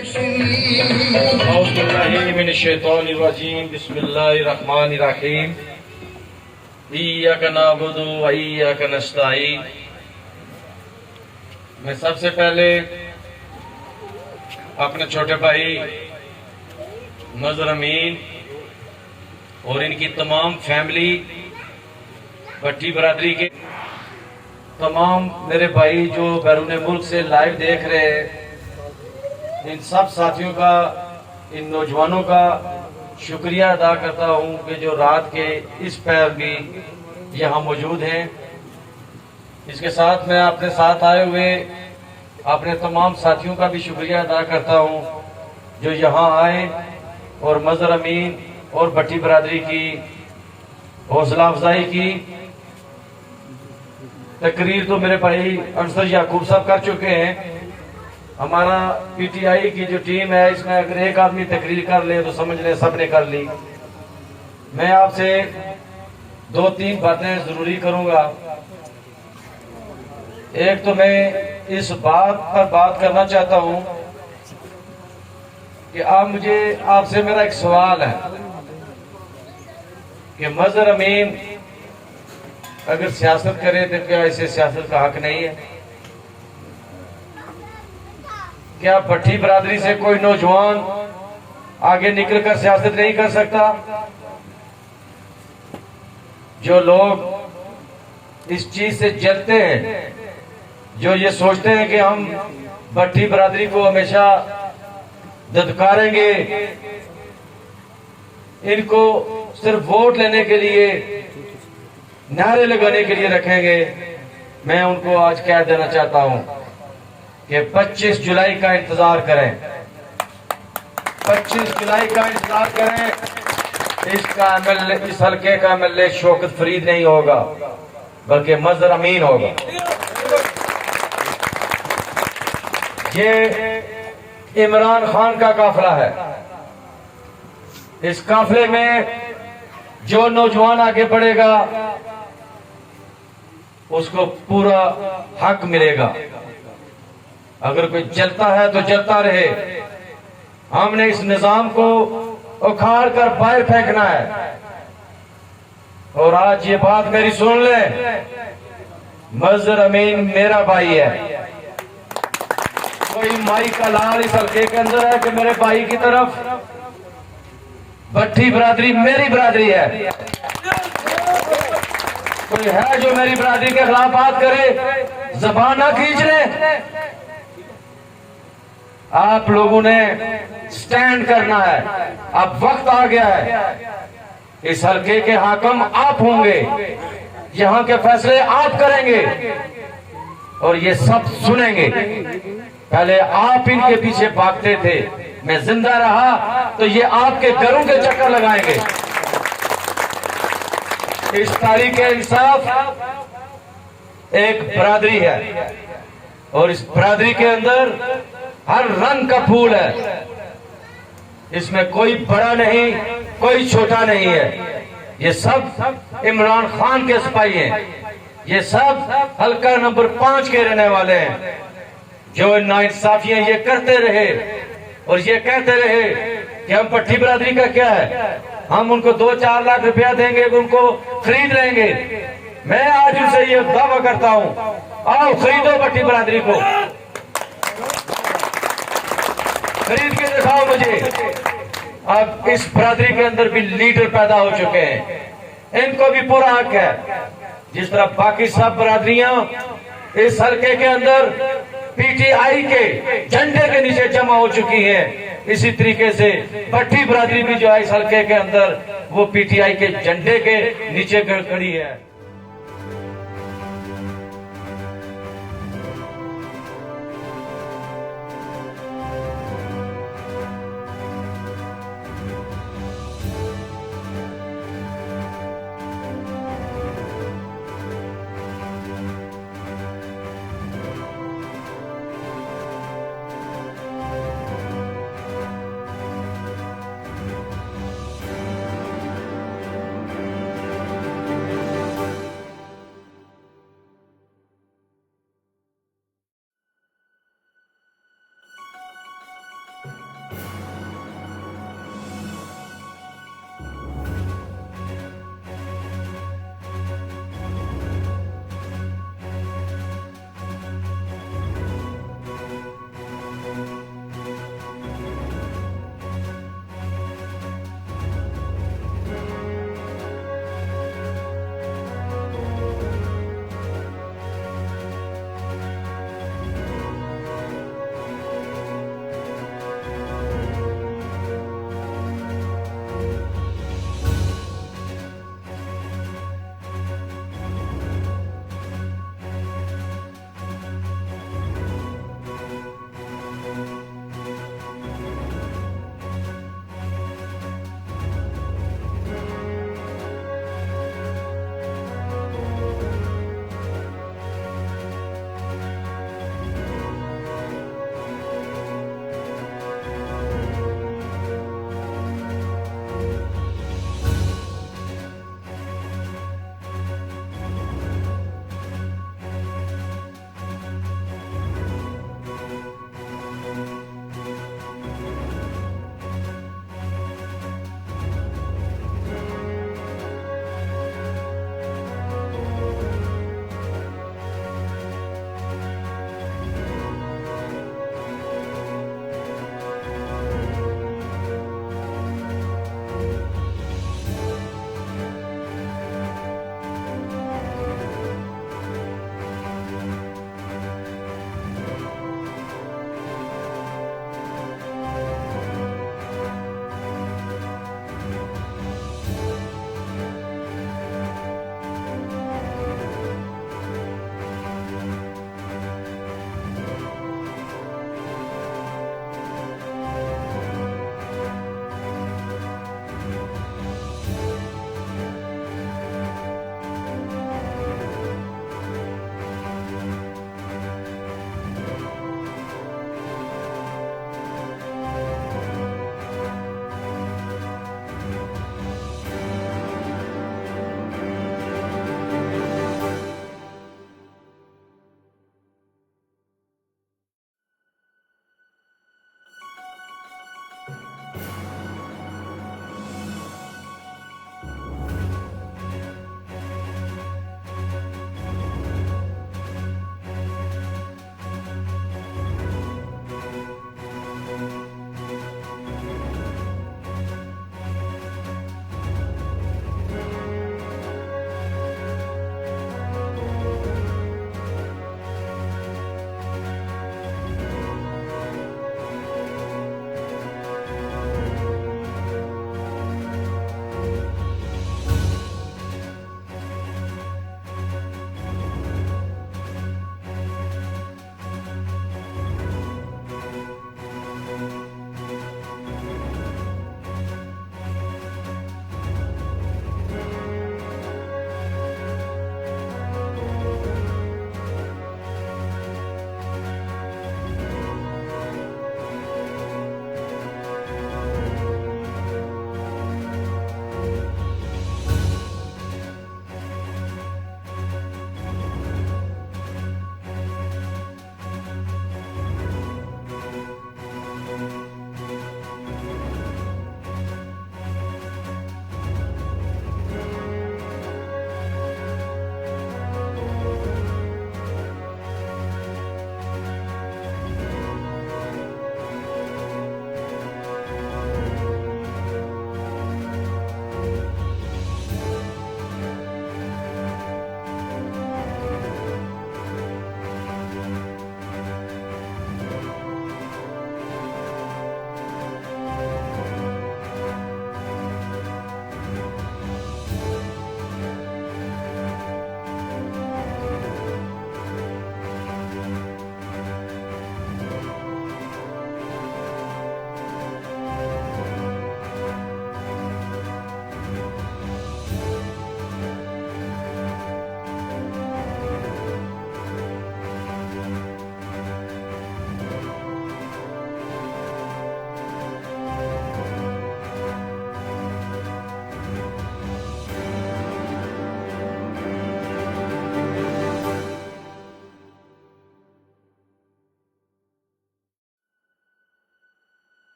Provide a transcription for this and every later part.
औज़ुबिल्लाहिमिनश्शैतानिर्रजीम बिस्मिल्लाहिर्रहमानिर्रहीम इय्याका नअबुदु व इय्याका नस्तईन। मैं सबसे पहले अपने छोटे भाई नजर अमीन और इनकी तमाम फैमिली, भट्टी बरादरी के तमाम मेरे भाई जो बैरून मुल्क से लाइव देख रहे हैं, इन सब साथियों का, इन नौजवानों का शुक्रिया अदा करता हूं कि जो रात के इस पैर भी यहाँ मौजूद हैं। इसके साथ मैं अपने साथ आए हुए अपने तमाम साथियों का भी शुक्रिया अदा करता हूं जो यहाँ आए और मजर अमीन और भट्टी बरादरी की हौसला अफजाई की। तकरीर तो मेरे भाई अंसर याकूब साहब कर चुके हैं। हमारा पीटीआई की जो टीम है, इसमें अगर एक आदमी तकरीर कर ले तो समझ ले सब ने कर ली। मैं आपसे 2-3 बातें जरूरी करूंगा। एक तो मैं इस बात पर बात करना चाहता हूं कि आपसे मेरा एक सवाल है कि मजर अमीन अगर सियासत करे तो क्या इसे सियासत का हक नहीं है? क्या भट्टी बरादरी से कोई नौजवान आगे निकलकर सियासत नहीं कर सकता? जो लोग इस चीज से जलते हैं, जो ये सोचते हैं कि हम भट्टी बरादरी को हमेशा धुतकारेंगे, इनको सिर्फ वोट लेने के लिए, नारे लगाने के लिए रखेंगे, मैं उनको आज कह देना चाहता हूं कि 25 जुलाई का इंतजार करें। 25 जुलाई का इंतजार करें। इस हल्के का एमएलए शौकत फरीद नहीं होगा, बल्कि मजर अमीन होगा। ये इमरान खान का काफिला है। इस काफिले में जो नौजवान आगे बढ़ेगा उसको पूरा हक मिलेगा। अगर कोई जलता है तो जलता रहे। हमने इस निजाम को उखाड़ कर बाहर फेंकना है। और आज ये बात मेरी सुन ले, मजर अमीन मेरा भाई है। कोई माई का लाल इस हल्के के अंदर है कि मेरे भाई की तरफ भट्टी बरादरी मेरी बरादरी है। कोई है जो मेरी बरादरी के खिलाफ बात करे, जबान ना खींच ले। आप लोगों ने स्टैंड करना है। अब वक्त आ गया है। इस हल्के के हाकम आप होंगे, यहाँ के फैसले आप करेंगे और ये सब सुनेंगे। पहले आप इनके पीछे भागते थे, मैं जिंदा रहा तो ये आपके घरों के चक्कर लगाएंगे। इस तारीख इंसाफ एक बरादरी है और इस बरादरी के अंदर हर रंग का फूल है। इसमें कोई बड़ा नहीं, कोई छोटा नहीं है। ये सब इमरान खान के सिपाही हैं। ये सब हल्का नंबर 5 के रहने वाले हैं। जो नाइंसाफियां ये करते रहे और ये कहते रहे कि हम भट्टी बरादरी का क्या है, हम उनको 2-4 लाख रुपया देंगे, उनको खरीद लेंगे। मैं आज उनसे ये दावा करता हूं, आओ खरीदो भट्टी बरादरी को, खरीद के दिखाओ मुझे। अब इस बरादरी के अंदर भी लीडर पैदा हो चुके हैं, इनको भी पूरा हक है। जिस तरह बाकी सब बरादरियां इस हल्के के अंदर पीटीआई के झंडे के नीचे जमा हो चुकी हैं, इसी तरीके से भट्टी बरादरी भी जो है इस हल्के के अंदर वो पीटीआई के झंडे के नीचे खड़ी है।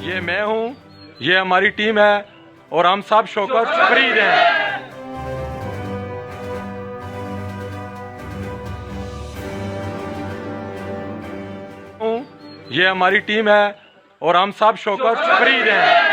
ये मैं हूँ, ये हमारी टीम है और हम सब शौकत फरीद हैं। ये हमारी टीम है और हम सब शौकत फरीद हैं।